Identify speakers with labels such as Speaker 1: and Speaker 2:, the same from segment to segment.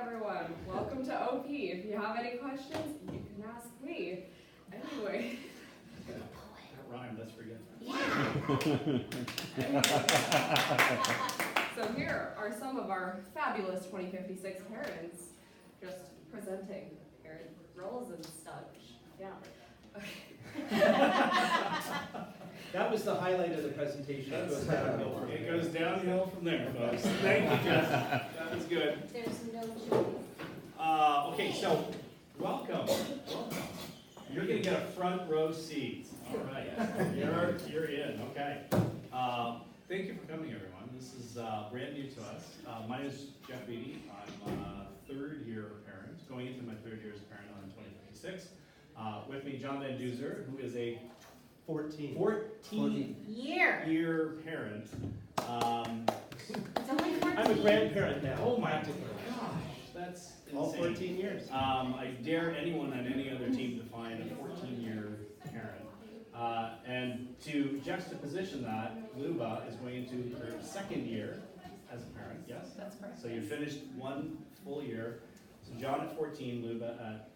Speaker 1: everyone. Welcome to OP. If you have any questions, you can ask me. Anyway.
Speaker 2: That rhymed, let's forget.
Speaker 1: So here are some of our fabulous 2056 parents just presenting parent roles and such. Yeah.
Speaker 3: That was the highlight of the presentation. It goes downhill from
Speaker 2: It
Speaker 3: there.
Speaker 2: goes downhill from there, folks. Thank you, Jeff. That was good.
Speaker 4: There's no choice.
Speaker 2: Okay, so welcome. You're gonna get a front row seat. All right, you're in. Okay. Thank you for coming, everyone. This is brand new to us. My name is Jeff Beatty. I'm a third-year parent, going into my third year as a parent on 2056. With me, John Van Duzer, who is a 14-year parent.
Speaker 4: It's only 14.
Speaker 3: I'm a grandparent now.
Speaker 2: Oh my gosh, that's insane.
Speaker 3: All 14 years.
Speaker 2: I dare anyone on any other team to find a 14-year parent. And to juxtaposition that, Luba is going into her second year as a parent, yes?
Speaker 1: That's correct.
Speaker 2: So you finished one full year. So John at 14, Luba at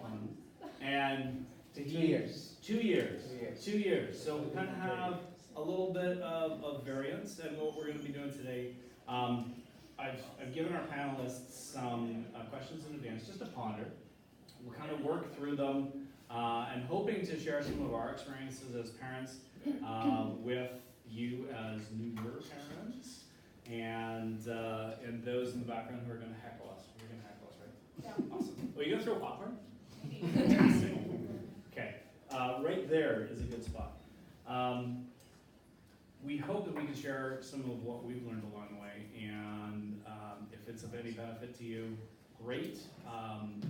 Speaker 2: 1. And to
Speaker 5: 2 years.
Speaker 2: 2 years.
Speaker 5: 2 years.
Speaker 2: 2 years. So we kind of have a little bit of variance in what we're going to be doing today. I've given our panelists some questions in advance just to ponder. We'll kind of work through them and hoping to share some of our experiences as parents with you as newer parents and those in the background who are going to heckle us. You're going to heckle us, right?
Speaker 4: Yeah.
Speaker 2: Awesome. Oh, you going to throw popcorn? Okay. Right there is a good spot. We hope that we can share some of what we've learned along the way, and if it's of any benefit to you, great.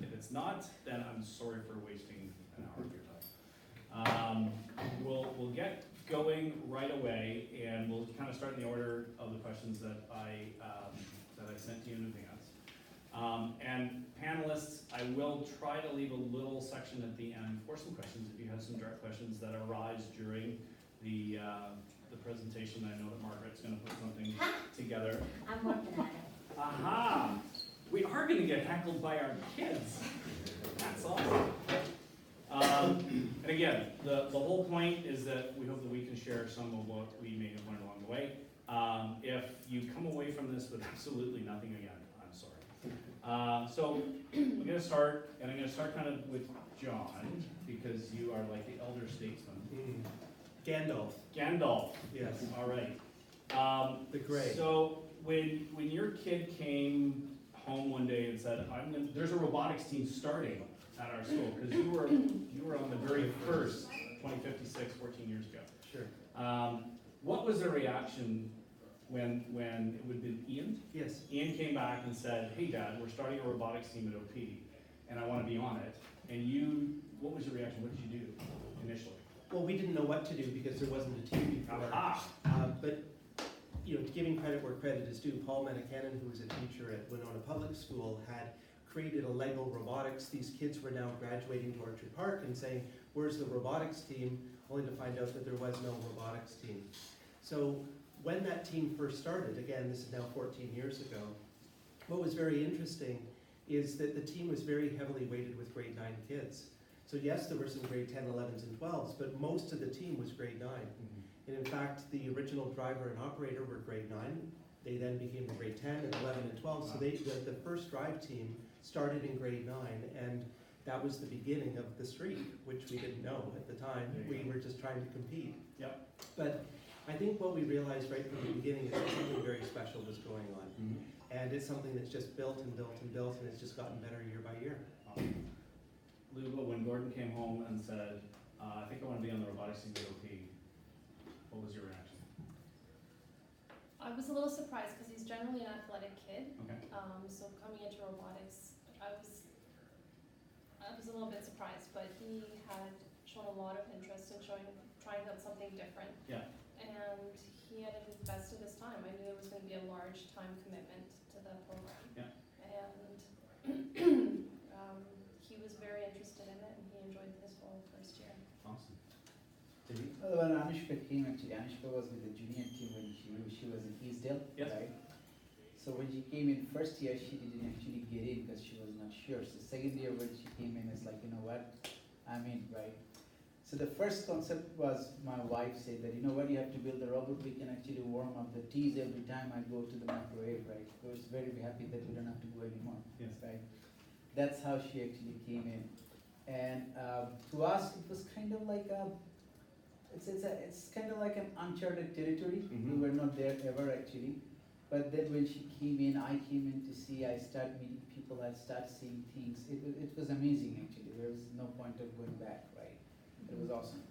Speaker 2: If it's not, then I'm sorry for wasting an hour of your time. We'll get going right away, and we'll kind of start in the order of the questions that I sent to you in advance. And panelists, I will try to leave a little section at the end for some questions if you have some direct questions that arise during the presentation. I know that Margaret's going to put something together.
Speaker 4: I'm working on it.
Speaker 2: Aha! We are going to get heckled by our kids. That's awesome. And again, the whole point is that we hope that we can share some of what we may have learned along the way. If you come away from this with absolutely nothing again, I'm sorry. So we're going to start, and I'm going to start kind of with John, because you are like the elder statesman. Gandalf.
Speaker 3: Yes.
Speaker 2: All right.
Speaker 3: The gray.
Speaker 2: So when your kid came home one day and said, there's a robotics team starting at our school, because you were on the very first 2056, 14 years ago.
Speaker 3: Sure.
Speaker 2: What was the reaction when it would have been Ian?
Speaker 3: Yes.
Speaker 2: Ian came back and said, hey Dad, we're starting a robotics team at OP, and I want to be on it. And what was your reaction? What did you do initially?
Speaker 3: Well, we didn't know what to do because there wasn't a team before.
Speaker 2: Aha!
Speaker 3: But giving credit where credit is due, Paul Menikanen, who was a teacher at Winona Public School, had created a Lego robotics. These kids were now graduating to Orchard Park and saying, where's the robotics team? Only to find out that there was no robotics team. So when that team first started, again, this is now 14 years ago, what was very interesting is that the team was very heavily weighted with grade 9 kids. So yes, there were some grade 10, 11s, and 12s, but most of the team was grade 9. And in fact, the original driver and operator were grade 9. They then became the grade 10 and 11 and 12. So the first drive team started in grade 9, and that was the beginning of the streak, which we didn't know at the time. We were just trying to compete.
Speaker 2: Yep.
Speaker 3: But I think what we realized right from the beginning is that something very special was going on. And it's something that's just built and built and built, and it's just gotten better year by year.
Speaker 2: Luba, when Gordon came home and said, I think I want to be on the robotics team at OP, what was your reaction?
Speaker 6: I was a little surprised because he's generally an athletic kid.
Speaker 2: Okay.
Speaker 6: So coming into robotics, I was a little bit surprised, but he had shown a lot of interest in trying out something different.
Speaker 2: Yeah.
Speaker 6: And he had invested his time. I knew it was going to be a large time commitment to the program.
Speaker 2: Yeah.
Speaker 6: And he was very interested in it, and he enjoyed his whole first year.
Speaker 2: Awesome.
Speaker 5: Well, when Anushka came, actually, Anushka was with the junior team when she was in Eastdale,
Speaker 2: Yes.
Speaker 5: right? So when she came in first year, she didn't actually get in because she was not sure. So second year when she came in, it's like, you know what, I'm in, right? So the first concept was, my wife said that, you know what, you have to build a robot, we can actually warm up the teas every time I go to the microwave, right? I was very happy that we don't have to go anymore,
Speaker 2: Yes.
Speaker 5: right? That's how she actually came in. And to us, it was kind of like it's kind of like an uncharted territory.
Speaker 2: Mhm.
Speaker 5: We were not there ever actually. But then when she came in, I came in to see, I start meeting people, I start seeing things. It was amazing actually. There was no point of going back, right? It was awesome.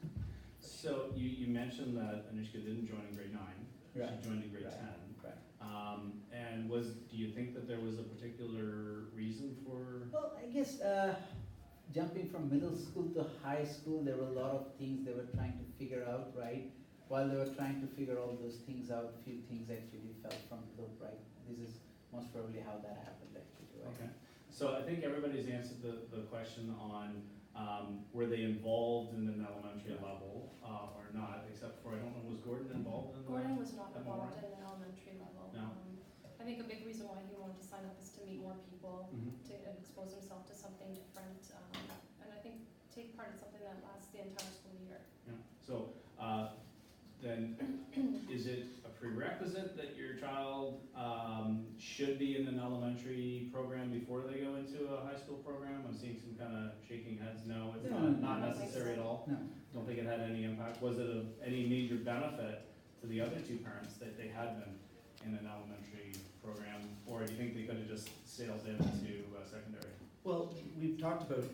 Speaker 2: So you mentioned that Anushka didn't join in grade 9.
Speaker 5: Right.
Speaker 2: She joined in grade
Speaker 5: Right.
Speaker 2: 10.
Speaker 5: Right.
Speaker 2: And do you think that there was a particular reason for?
Speaker 5: Well, I guess jumping from middle school to high school, there were a lot of things they were trying to figure out, right? While they were trying to figure all those things out, few things actually fell from the loop, right? This is most probably how that happened actually, right?
Speaker 2: Okay, so I think everybody's answered the question on, were they involved in an elementary level, or not, except for, I don't know, was Gordon involved in?
Speaker 6: Gordon was not
Speaker 2: at
Speaker 6: involved
Speaker 2: Memorial?
Speaker 6: in the elementary level.
Speaker 2: No.
Speaker 6: I think a big reason why he wanted to sign up is to meet more people,
Speaker 2: Mhm.
Speaker 6: to expose himself to something different, and I think take part in something that lasts the entire school year.
Speaker 2: Yeah, so, then, is it a prerequisite that your child, should be in an elementary program before they go into a high school program? I'm seeing some kind of shaking heads, no, it's
Speaker 5: No,
Speaker 2: not
Speaker 6: I don't think
Speaker 2: necessary at
Speaker 6: so.
Speaker 2: all?
Speaker 5: No.
Speaker 2: Don't think it had any impact? Was it of any major benefit to the other two parents that they had been in an elementary program? Or do you think they could have just sailed into secondary?
Speaker 3: Well, we've talked about,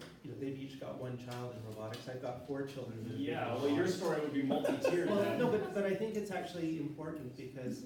Speaker 3: they've each got one child in robotics. I've got 4 children that have been in
Speaker 2: Yeah, well, your
Speaker 3: robotics.
Speaker 2: story would be multi-tiered
Speaker 3: Well,
Speaker 2: then.
Speaker 3: no, but I think it's actually important because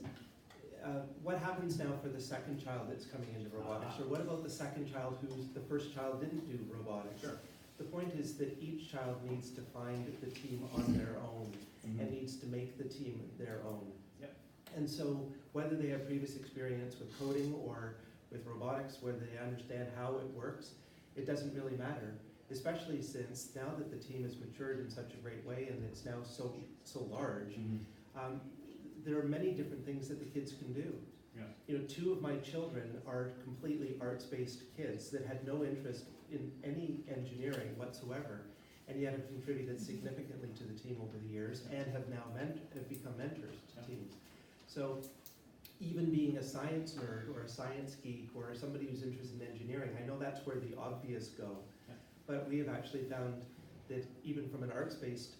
Speaker 3: what happens now for the second child that's coming into robotics? Or what about the second child the first child didn't do robotics?
Speaker 2: Sure.
Speaker 3: The point is that each child needs to find the team on their own and
Speaker 2: Mhm.
Speaker 3: needs to make the team their own.
Speaker 2: Yep.
Speaker 3: And so whether they have previous experience with coding or with robotics, whether they understand how it works, it doesn't really matter, especially since now that the team has matured in such a great way and it's now so large,
Speaker 2: Mhm.
Speaker 3: there are many different things that the kids can do.
Speaker 2: Yeah.
Speaker 3: 2 of my children are completely arts-based kids that had no interest in any engineering whatsoever, and yet have contributed significantly to the team over the years and have now have become mentors to
Speaker 2: Yeah.
Speaker 3: teams. So even being a science nerd or a science geek or somebody who's interested in engineering, I know that's where the obvious go.
Speaker 2: Yeah.
Speaker 3: But we have actually found that even from an arts-based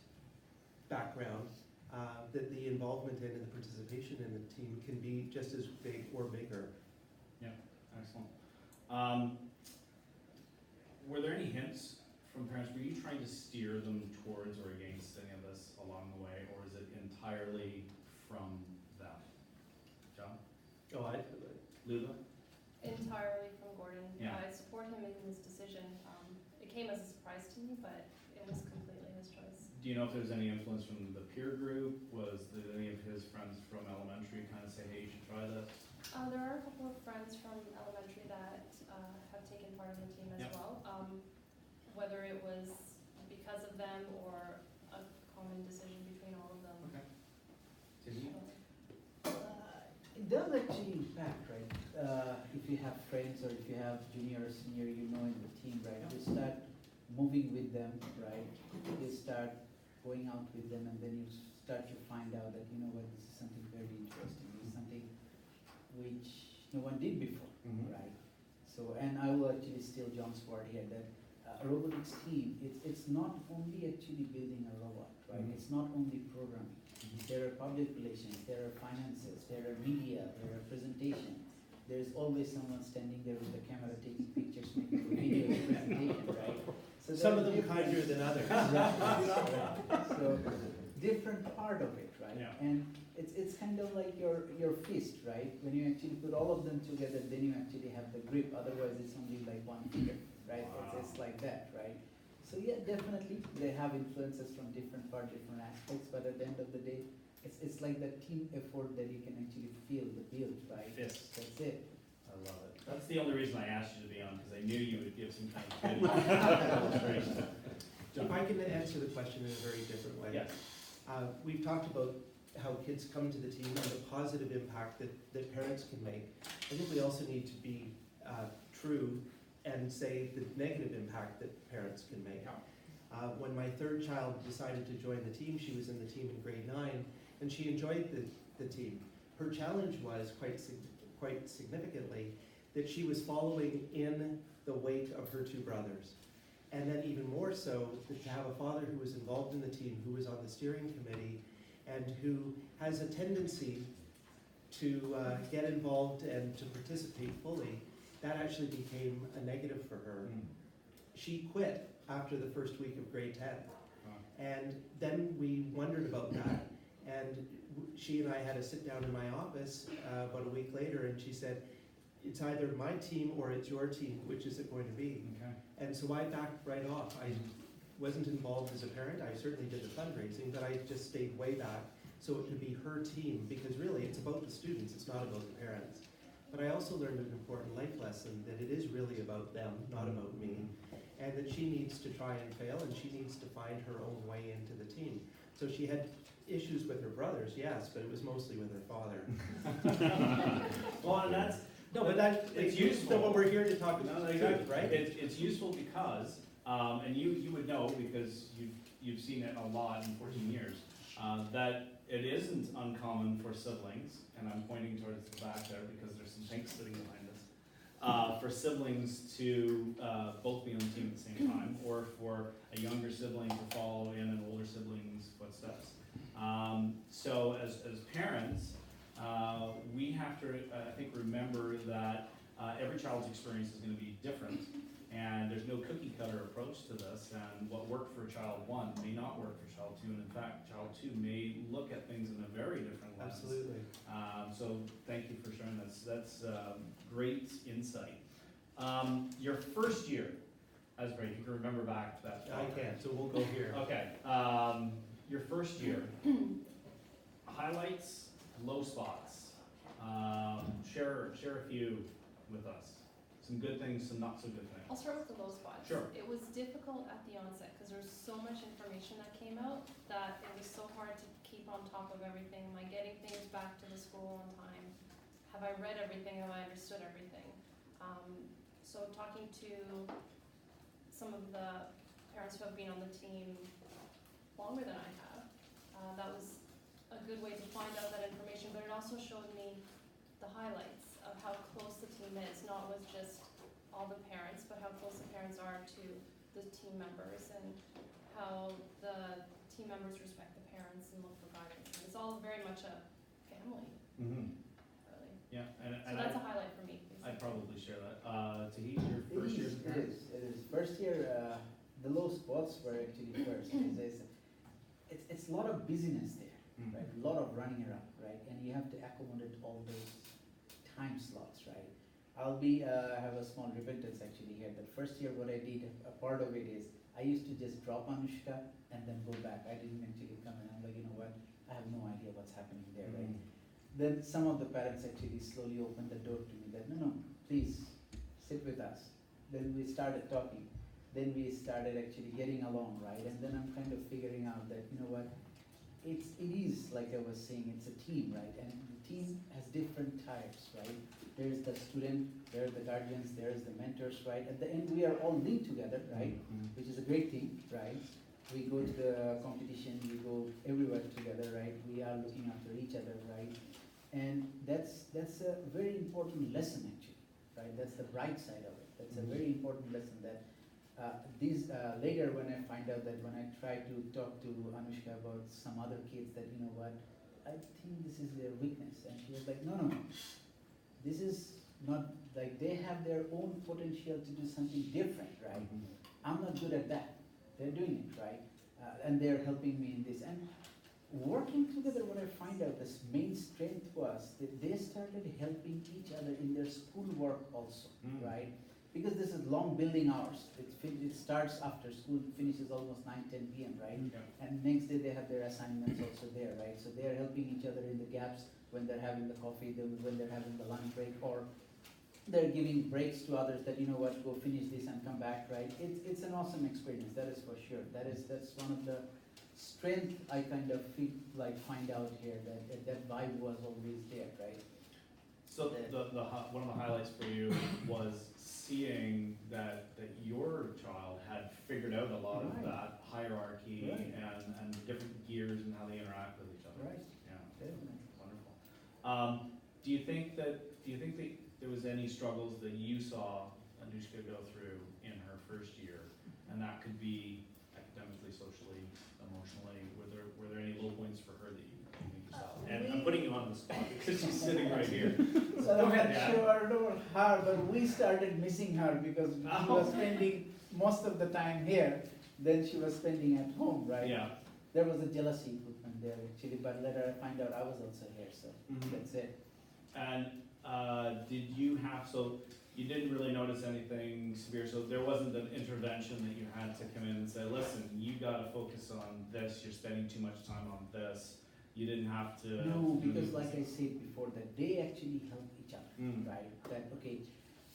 Speaker 3: background, that the involvement in and the participation in the team can be just as big or bigger.
Speaker 2: Excellent. Were there any hints from parents? Were you trying to steer them towards or against any of this along the way, or is it entirely from them? John?
Speaker 3: Oh,
Speaker 2: Lula?
Speaker 6: Entirely from Gordon.
Speaker 2: Yeah.
Speaker 6: I support him in his decision. It came as a surprise to me, but it was completely his choice.
Speaker 2: Do you know if there was any influence from the peer group? Did any of his friends from elementary kind of say, hey, you should try this?
Speaker 6: There are a couple of friends from elementary that have taken part in the team as
Speaker 2: Yep.
Speaker 6: well. Whether it was because of them or a common decision between all of them.
Speaker 2: Okay. Did you?
Speaker 5: It does actually impact, right? If you have friends or if you have junior or senior, in the team, right? You start moving with them, right? You start going out with them, and then you start to find out that, this is something very interesting. This is something which no one did before,
Speaker 2: Mhm.
Speaker 5: right? So, and I will actually steal John's word here that a robotics team, it's not only actually building a robot, right?
Speaker 2: Mhm.
Speaker 5: It's not only programming. There are public relations, there are finances, there are media, there are presentation. There's always someone standing there with the camera taking pictures, making a video presentation, right? So
Speaker 3: some of
Speaker 5: there are
Speaker 3: them kinder
Speaker 5: different-
Speaker 3: than others.
Speaker 5: So, different part of it, right?
Speaker 2: Yeah.
Speaker 5: And it's kind of like your fist, right? When you actually put all of them together, then you actually have the grip. Otherwise, it's only like one finger, right?
Speaker 2: Wow.
Speaker 5: It's like that, right? So yeah, definitely they have influences from different aspects, but at the end of the day, it's like that team effort that you can actually feel the build, right?
Speaker 2: Fist.
Speaker 5: That's it.
Speaker 2: I love it. That's the only reason I asked you to be on, because I knew you would give some kind of good illustration.
Speaker 3: If I can answer the question in a very different way.
Speaker 2: Yes.
Speaker 3: We've talked about how kids come to the team and the positive impact that parents can make. I think we also need to be true and say the negative impact that parents can make. When my third child decided to join the team, she was in the team in grade 9, and she enjoyed the team. Her challenge was quite significantly that she was following in the wake of her two brothers. And then even more so, that to have a father who was involved in the team, who was on the steering committee, and who has a tendency to get involved and to participate fully, that actually became a negative for her. She quit after the first week of grade 10. And then we wondered about that, and she and I had a sit down in my office about a week later, and she said, it's either my team or it's your team, which is it going to be?
Speaker 2: Okay.
Speaker 3: And so I backed right off. I wasn't involved as a parent. I certainly did the fundraising, but I just stayed way back so it could be her team, because really it's about the students, it's not about the parents. But I also learned an important life lesson, that it is really about them, not about me, and that she needs to try and fail, and she needs to find her own way into the team. So she had issues with her brothers, yes, but it was mostly with her father.
Speaker 2: Well, and that's,
Speaker 3: No, but that,
Speaker 2: It's
Speaker 3: it's
Speaker 2: useful.
Speaker 3: useful what we're here to talk
Speaker 2: no,
Speaker 3: about,
Speaker 2: exactly.
Speaker 3: right?
Speaker 2: It's useful because, and you would know because you've seen it a lot in 14 years, that it isn't uncommon for siblings, and I'm pointing towards the back there because there's some tanks sitting behind us, for siblings to both be on the team at the same time, or for a younger sibling to follow in an older sibling's footsteps. So as parents, we have to, I think, remember that every child's experience is going to be different, and there's no cookie cutter approach to this, and what worked for child 1 may not work for child 2, and in fact, child 2 may look at things in a very different lens.
Speaker 3: Absolutely.
Speaker 2: So thank you for sharing this. That's great insight. Your first year as great, you can remember back to that.
Speaker 3: I can't, so we'll go here.
Speaker 2: Okay, your first year, highlights, low spots. Share a few with us. Some good things, some not so good things.
Speaker 6: I'll start with the low spots.
Speaker 2: Sure.
Speaker 6: It was difficult at the onset because there's so much information that came out that it was so hard to keep on top of everything. Am I getting things back to the school on time? Have I read everything? Have I understood everything? So talking to some of the parents who have been on the team longer than I have, that was a good way to find out that information, but it also showed me the highlights of how close the team is, not with just all the parents, but how close the parents are to the team members, and how the team members respect the parents and look for guidance. And it's all very much a family,
Speaker 2: Mm-hmm.
Speaker 6: really.
Speaker 2: Yeah,
Speaker 6: So
Speaker 2: and
Speaker 6: that's a highlight for me.
Speaker 2: I'd probably share that. Tahit, your first year as a parent?
Speaker 5: It is. First year, the low spots were actually first. It's a lot of busyness there,
Speaker 2: Mhm.
Speaker 5: right? A lot of running around, right? And you have to accommodate all those time slots, right? I'll have a small repentance actually here. The first year what I did, a part of it is, I used to just drop Anushka and then go back. I didn't actually come and I'm like, you know what, I have no idea what's happening there, right?
Speaker 2: Mhm.
Speaker 5: Then some of the parents actually slowly opened the door to me that, no, please, sit with us. Then we started talking. Then we started actually getting along, right? And then I'm kind of figuring out that, you know what, it is, like I was saying, it's a team, right? And the team has different types, right? There's the student, there are the guardians, there's the mentors, right? At the end, we are all linked together, right?
Speaker 2: Mhm.
Speaker 5: Which is a great thing, right? We go to the competition, we go everywhere together, right? We are looking after each other, right? And that's a very important lesson actually, right? That's the bright side of it. That's a very important lesson that later when I find out that when I try to talk to Anushka about some other kids that, you know what, I think this is their weakness. And she was like, no, this is not, like they have their own potential to do something different, right? I'm not good at that. They're doing it, right? And they're helping me in this. And working together, what I find out, this main strength was that they started helping each other in their schoolwork also,
Speaker 2: Mm.
Speaker 5: right? Because this is long building hours. It starts after school, finishes almost 9, 10 p.m., right?
Speaker 2: Yeah.
Speaker 5: And next day they have their assignments also there, right? So they're helping each other in the gaps when they're having the coffee, when they're having the lunch break, or they're giving breaks to others that, you know what, go finish this and come back, right? It's an awesome experience, that is for sure. That's one of the strength I kind of feel, like find out here that vibe was always there, right?
Speaker 2: So one of the highlights for you was seeing that your child had figured out a lot of
Speaker 5: Right.
Speaker 2: that hierarchy
Speaker 5: Right.
Speaker 2: and the different gears and how they interact with each other.
Speaker 5: Right.
Speaker 2: Yeah,
Speaker 5: Definitely.
Speaker 2: wonderful. Do you think that there was any struggles that you saw Anushka go through in her first year, and that could be academically, socially, emotionally? Were there any low points for her that you think you saw? And I'm putting you on the spot because she's sitting right here.
Speaker 5: So
Speaker 2: Go
Speaker 5: I'm
Speaker 2: ahead,
Speaker 5: not
Speaker 2: Dad.
Speaker 5: sure about her, but we started missing her because she was spending most of the time here, then she was spending at home, right?
Speaker 2: Yeah.
Speaker 5: There was a jealousy movement there actually, but later I find out I was also here, so that's it.
Speaker 2: And did you have, so you didn't really notice anything severe, so there wasn't an intervention that you had to come in and say, listen, you gotta focus on this, you're spending too much time on this. You didn't have to.
Speaker 5: No, because like I said before, that they actually help each other, right? That, okay,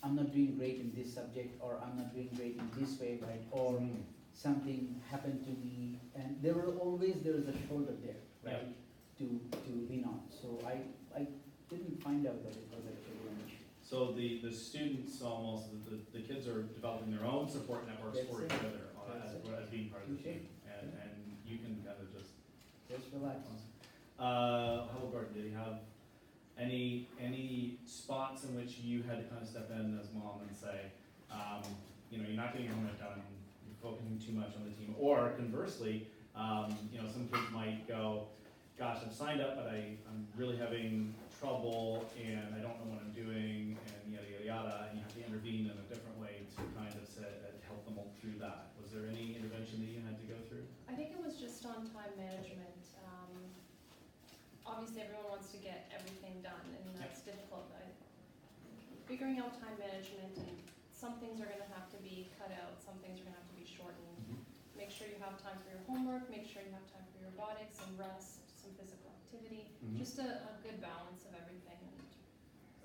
Speaker 5: I'm not doing great in this subject, or I'm not doing great in this way, right? Or something happened to me, and there was a shoulder there, right? To lean on. So I didn't find out that it was actually an issue.
Speaker 2: So the students almost, the kids are developing their own support networks
Speaker 5: That's
Speaker 2: for
Speaker 5: it.
Speaker 2: each other
Speaker 5: That's
Speaker 2: as being part of the
Speaker 5: Okay.
Speaker 2: team. And you can kind of just.
Speaker 5: Relax.
Speaker 2: How about Gordon, did he have any spots in which you had to kind of step in as mom and say, you're not getting your homework done, you're focusing too much on the team, or conversely, some kids might go, gosh, I've signed up, but I'm really having trouble and I don't know what I'm doing and yada yada yada, and you have to intervene in a different way to kind of help them all through that. Was there any intervention that you had to go through?
Speaker 6: I think it was just on time management. Obviously, everyone wants to get everything done, and that's difficult. Figuring out time management, and some things are going to have to be cut out, some things are going to have to be shortened. Make sure you have time for your homework, make sure you have time for your robotics, some rest, some physical activity, just a good balance of everything. And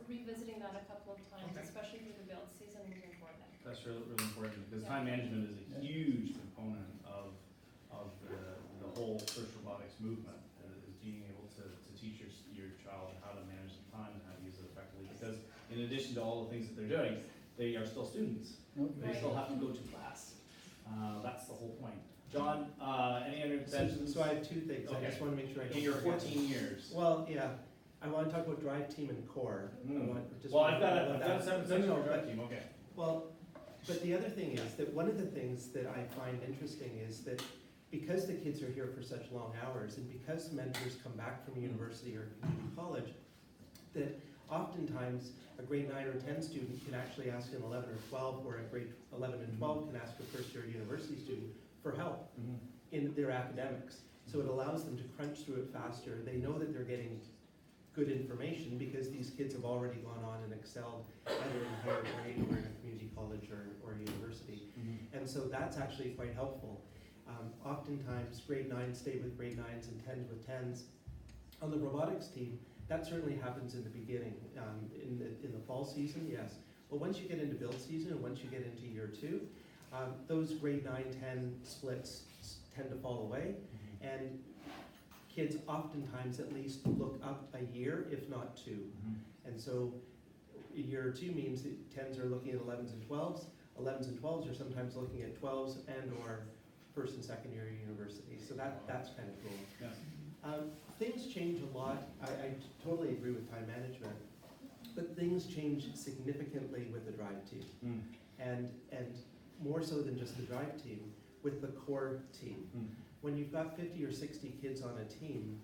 Speaker 6: revisiting that a couple of times, especially through the build season, was important.
Speaker 2: That's really, really important, because
Speaker 6: Yeah.
Speaker 2: time management is a huge component of the whole FRC robotics movement, is being able to teach your child how to manage the time and how to use it effectively. Because in addition to all the things that they're doing, they are still students. They still have to go to class. That's the whole point. John, any other interventions?
Speaker 3: So I have two things. I
Speaker 2: Okay.
Speaker 3: just want to make sure I don't
Speaker 2: In your
Speaker 3: forget.
Speaker 2: 14 years.
Speaker 3: Well, yeah, I want to talk about drive team and core.
Speaker 2: Well, I've got a separate section
Speaker 3: No,
Speaker 2: for
Speaker 3: no,
Speaker 2: drive
Speaker 3: but-
Speaker 2: team, okay.
Speaker 3: Well, but the other thing is that one of the things that I find interesting is that because the kids are here for such long hours, and because mentors come back from university or community college, that oftentimes a grade 9 or 10 student can actually ask an 11 or 12, or a grade 11 and 12 can ask a first year university student for help in their academics. So it allows them to crunch through it faster. They know that they're getting good information because these kids have already gone on and excelled either in higher grade or in a community college or university. And so that's actually quite helpful. Oftentimes grade 9s stay with grade 9s and 10s with 10s. On the robotics team, that certainly happens in the beginning. In the fall season, yes. But once you get into build season and once you get into year 2, those grade 9-10 splits tend to fall away, and kids oftentimes at least look up a year, if not 2. And so year 2 means that 10s are looking at 11s and 12s, 11s and 12s are sometimes looking at 12s and or first and second year university. So that's kind of cool.
Speaker 2: Yeah.
Speaker 3: Things change a lot. I totally agree with time management, but things change significantly with the drive team, and more so than just the drive team, with the core team. When you've got 50 or 60 kids on a team,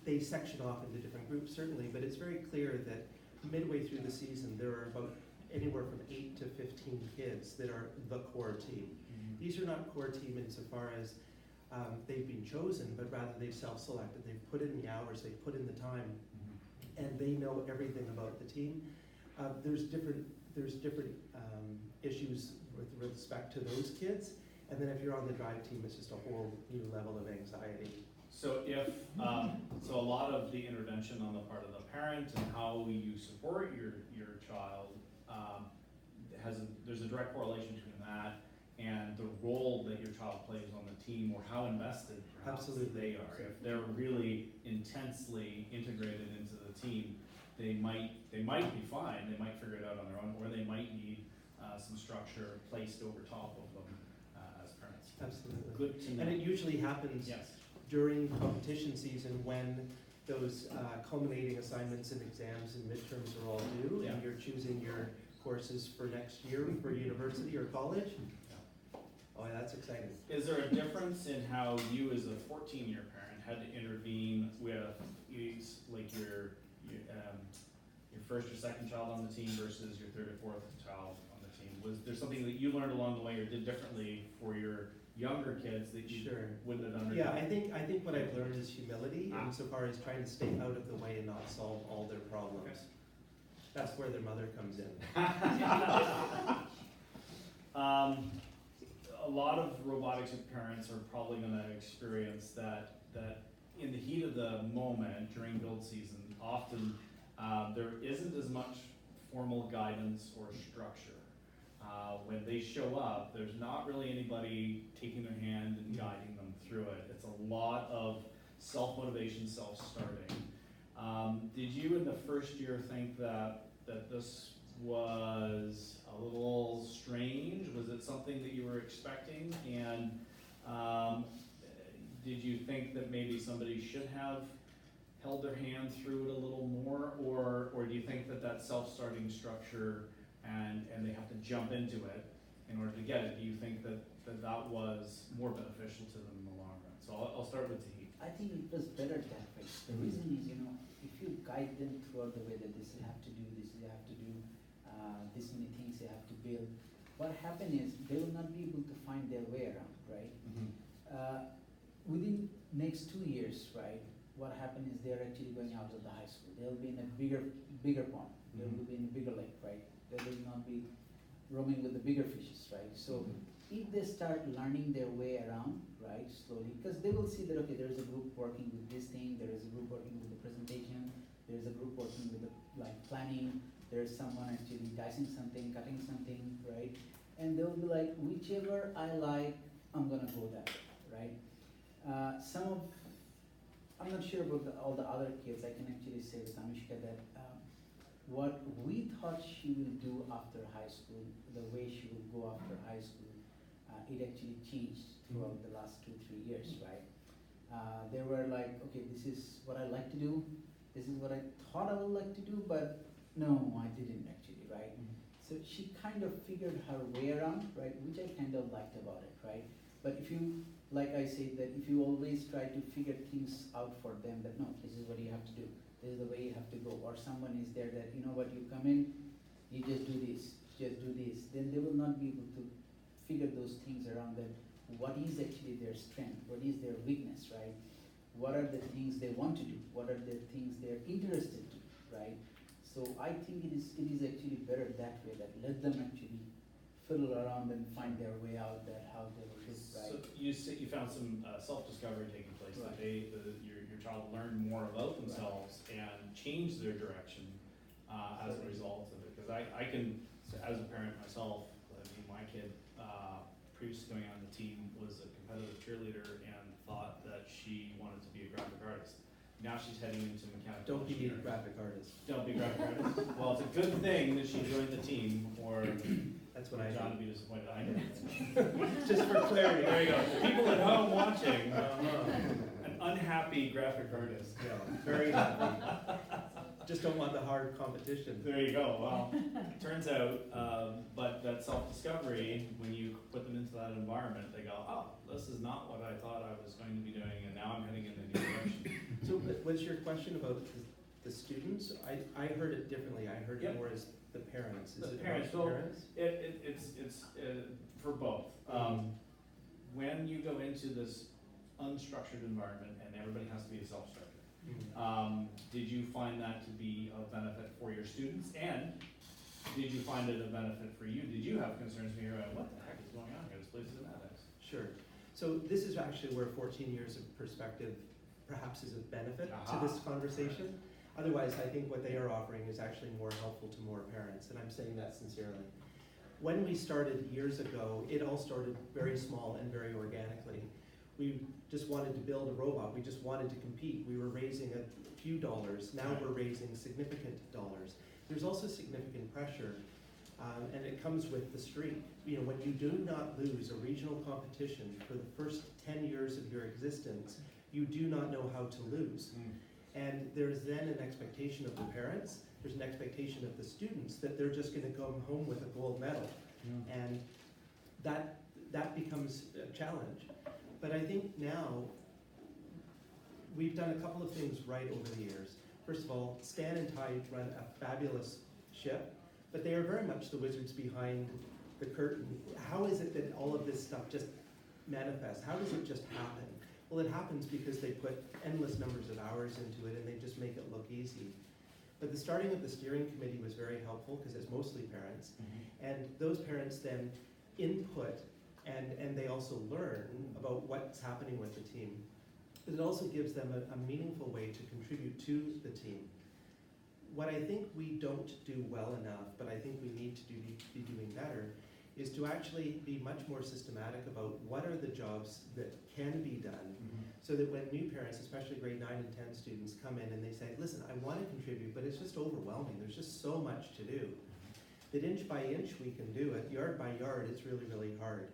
Speaker 3: they section off into different groups certainly, but it's very clear that midway through the season there are about anywhere from 8 to 15 kids that are the core team. These are not core team insofar as they've been chosen, but rather they've self-selected. They've put in the hours, they've put in the time, and they know everything about the team. There's different issues with respect to those kids, and then if you're on the drive team, it's just a whole new level of anxiety.
Speaker 2: So so a lot of the intervention on the part of the parent and how you support your child there's a direct correlation between that and the role that your child plays on the team, or how invested perhaps
Speaker 3: Absolutely.
Speaker 2: they are. If they're really intensely integrated into the team, they might be fine, they might figure it out on their own, or they might need some structure placed over top of them as parents.
Speaker 3: Absolutely.
Speaker 2: Good to know.
Speaker 3: And it usually happens
Speaker 2: Yes.
Speaker 3: during competition season when those culminating assignments and exams and midterms are all due,
Speaker 2: Yeah.
Speaker 3: and you're choosing your courses for next year for university or college. Oh, yeah, that's exciting.
Speaker 2: Is there a difference in how you, as a 14-year parent, had to intervene with like your first or second child on the team versus your third or fourth child on the team? Was there something that you learned along the way or did differently for your younger kids that you
Speaker 3: Sure.
Speaker 2: wouldn't have done?
Speaker 3: Yeah, I think what I've learned is humility,
Speaker 2: Ah.
Speaker 3: insofar as trying to stay out of the way and not solve all their problems.
Speaker 2: Okay.
Speaker 3: That's where their mother comes in.
Speaker 2: A lot of robotics parents are probably going to experience that in the heat of the moment during build season, often there isn't as much formal guidance or structure. When they show up, there's not really anybody taking their hand and guiding them through it. It's a lot of self-motivation, self-starting. Did you in the first year think that this was a little strange? Was it something that you were expecting? And did you think that maybe somebody should have held their hand through it a little more? Or do you think that self-starting structure and they have to jump into it in order to get it, do you think that was more beneficial to them in the long run? So I'll start with Tahit.
Speaker 5: I think it was better that way. The reason is, if you guide them throughout the way that this you have to do, this you have to do, this many things you have to build, what happened is they will not be able to find their way around, right? Within next 2 years, right, what happened is they're actually going out of the high school. They'll be in a bigger pond. They will be in a bigger lake, right? They will not be roaming with the bigger fishes, right? So if they start learning their way around, right, slowly, because they will see that, okay, there is a group working with this thing, there is a group working with the presentation, there is a group working with the planning, there is someone actually dicing something, cutting something, right? And they'll be like, whichever I like, I'm gonna go that way, right? I'm not sure about all the other kids. I can actually say with Anushka that what we thought she will do after high school, the way she will go after high school, it actually changed throughout the last 2-3 years, right? They were like, okay, this is what I like to do, this is what I thought I would like to do, but no, I didn't actually, right? So she kind of figured her way around, right, which I kind of liked about it, right? But if you, like I said, that if you always try to figure things out for them, that no, this is what you have to do, this is the way you have to go, or someone is there that, you know what, you come in, you just do this, then they will not be able to figure those things around that, what is actually their strength, what is their weakness, right? What are the things they want to do, what are the things they're interested to, right? So I think it is actually better that way, that let them actually fiddle around and find their way out, that how they will do, right?
Speaker 2: So you found some self-discovery taking place, that your child learned more about themselves and changed their direction as a result of it. Because I can, as a parent myself, I mean, my kid, previous to going on the team, was a competitive cheerleader and thought that she wanted to be a graphic artist. Now she's heading into mechanical
Speaker 3: Don't be a
Speaker 2: engineering.
Speaker 3: graphic artist.
Speaker 2: Don't be a graphic artist. Well, it's a good thing that she joined the team, or
Speaker 3: That's what I
Speaker 2: John would
Speaker 3: do.
Speaker 2: be disappointed. I know.
Speaker 3: Just for clarity.
Speaker 2: There you go. People at home watching, an unhappy graphic artist.
Speaker 3: Yeah, very happy. Just don't want the hard competition.
Speaker 2: There you go. Well, turns out, but that self-discovery, when you put them into that environment, they go, oh, this is not what I thought I was going to be doing, and now I'm heading in a new direction.
Speaker 3: So was your question about the students? I heard it differently. I heard it
Speaker 2: Yep.
Speaker 3: more as the parents. Is
Speaker 2: The
Speaker 3: it
Speaker 2: parents,
Speaker 3: about the
Speaker 2: so
Speaker 3: parents?
Speaker 2: It's for both. When you go into this unstructured environment and everybody has to be a self-starter, did you find that to be a benefit for your students? And did you find it a benefit for you? Did you have concerns when you were what the heck is going on here? This place is a madhouse.
Speaker 3: Sure. So this is actually where 14 years of perspective perhaps is a benefit to this conversation. Otherwise, I think what they are offering is actually more helpful to more parents, and I'm saying that sincerely. When we started years ago, it all started very small and very organically. We just wanted to build a robot. We just wanted to compete. We were raising a few dollars. Now we're raising significant dollars. There's also significant pressure, and it comes with the streak. You know, when you do not lose a regional competition for the first 10 years of your existence, you do not know how to lose. And there's then an expectation of the parents, there's an expectation of the students that they're just gonna come home with a gold medal. And that becomes a challenge. But I think now, we've done a couple of things right over the years. First of all, Stan and Ty run a fabulous ship, but they are very much the wizards behind the curtain. How is it that all of this stuff just manifests? How does it just happen? Well, it happens because they put endless numbers of hours into it and they just make it look easy. But the starting of the steering committee was very helpful because it's mostly parents. And those parents then input and they also learn about what's happening with the team. But it also gives them a meaningful way to contribute to the team. What I think we don't do well enough, but I think we need to be doing better, is to actually be much more systematic about what are the jobs that can be done, so that when new parents, especially grade 9 and 10 students, come in and they say, listen, I want to contribute, but it's just overwhelming. There's just so much to do. That inch by inch we can do it, yard by yard, it's really, really hard.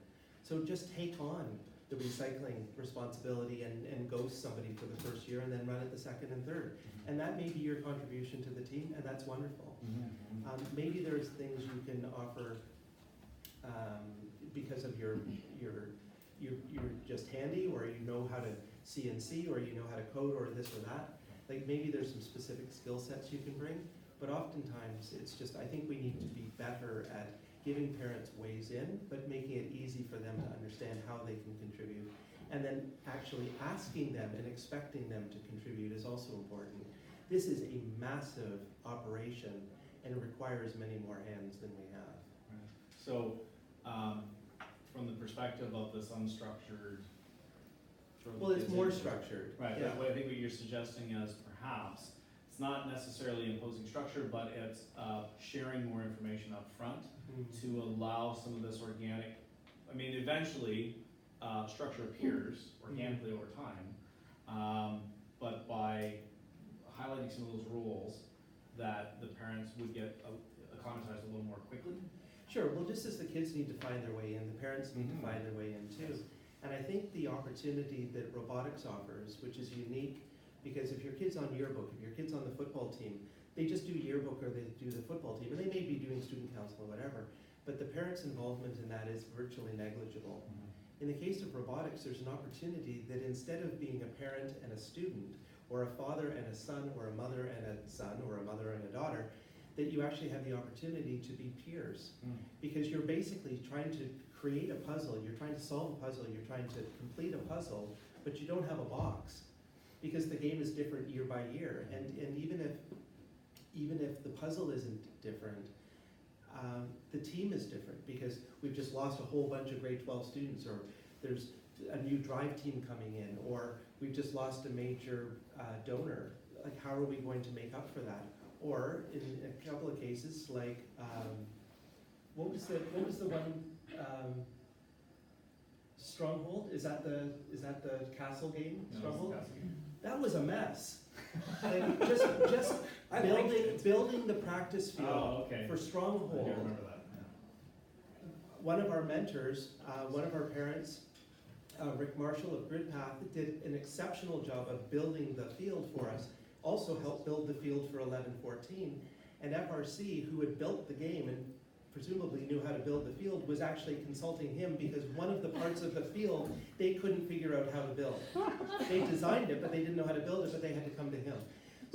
Speaker 3: So just take on the recycling responsibility and ghost somebody for the first year and then run it the second and third. And that may be your contribution to the team, and that's wonderful. Maybe there's things you can offer because of you're just handy, or you know how to CNC, or you know how to code, or this or that. Like maybe there's some specific skill sets you can bring, but oftentimes it's just, I think we need to be better at giving parents ways in, but making it easy for them to understand how they can contribute. And then actually asking them and expecting them to contribute is also important. This is a massive operation and it requires many more hands than we have.
Speaker 2: Right. So, from the perspective of this unstructured,
Speaker 3: Well, it's more structured.
Speaker 2: Right,
Speaker 3: Yeah.
Speaker 2: but I think what you're suggesting is perhaps it's not necessarily imposing structure, but it's sharing more information up front to allow some of this organic, I mean, eventually structure appears organically over time, but by highlighting some of those rules that the parents would get acclimatized a little more quickly.
Speaker 3: Sure, well, just as the kids need to find their way in, the parents need to find their way in too. And I think the opportunity that robotics offers, which is unique, because if your kid's on yearbook, if your kid's on the football team, they just do yearbook or they do the football team, and they may be doing student council or whatever, but the parents' involvement in that is virtually negligible. In the case of robotics, there's an opportunity that instead of being a parent and a student, or a father and a son, or a mother and a son, or a mother and a daughter, that you actually have the opportunity to be peers. Because you're basically trying to create a puzzle, you're trying to solve a puzzle, you're trying to complete a puzzle, but you don't have a box. Because the game is different year by year, and even if the puzzle isn't different, the team is different, because we've just lost a whole bunch of grade 12 students, or there's a new drive team coming in, or we've just lost a major donor. Like, how are we going to make up for that? Or in a couple of cases, like what was the one Stronghold? Is that the castle game?
Speaker 2: No,
Speaker 3: Stronghold?
Speaker 2: it's a castle game.
Speaker 3: That was a mess. Like, just building the practice field
Speaker 2: okay.
Speaker 3: for
Speaker 2: I
Speaker 3: Stronghold.
Speaker 2: do remember that.
Speaker 3: One of our mentors, one of our parents, Rick Marshall of GridPath, did an exceptional job of building the field for us. Also helped build the field for 11-14, and FRC, who had built the game and presumably knew how to build the field, was actually consulting him because one of the parts of the field they couldn't figure out how to build. They designed it, but they didn't know how to build it, but they had to come to him.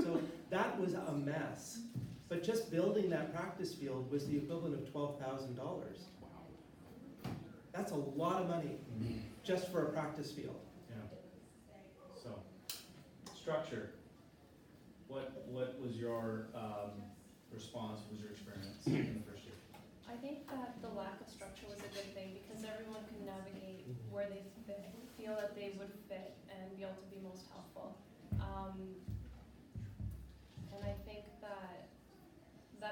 Speaker 3: So that was a mess. But just building that practice field was the equivalent of $12,000. That's a lot of money just for a practice field.
Speaker 2: Yeah. So, structure. What was your response? What was your experience in the first year?
Speaker 6: I think that the lack of structure was a good thing because everyone can navigate where they feel that they would fit and be able to be most helpful. And I think that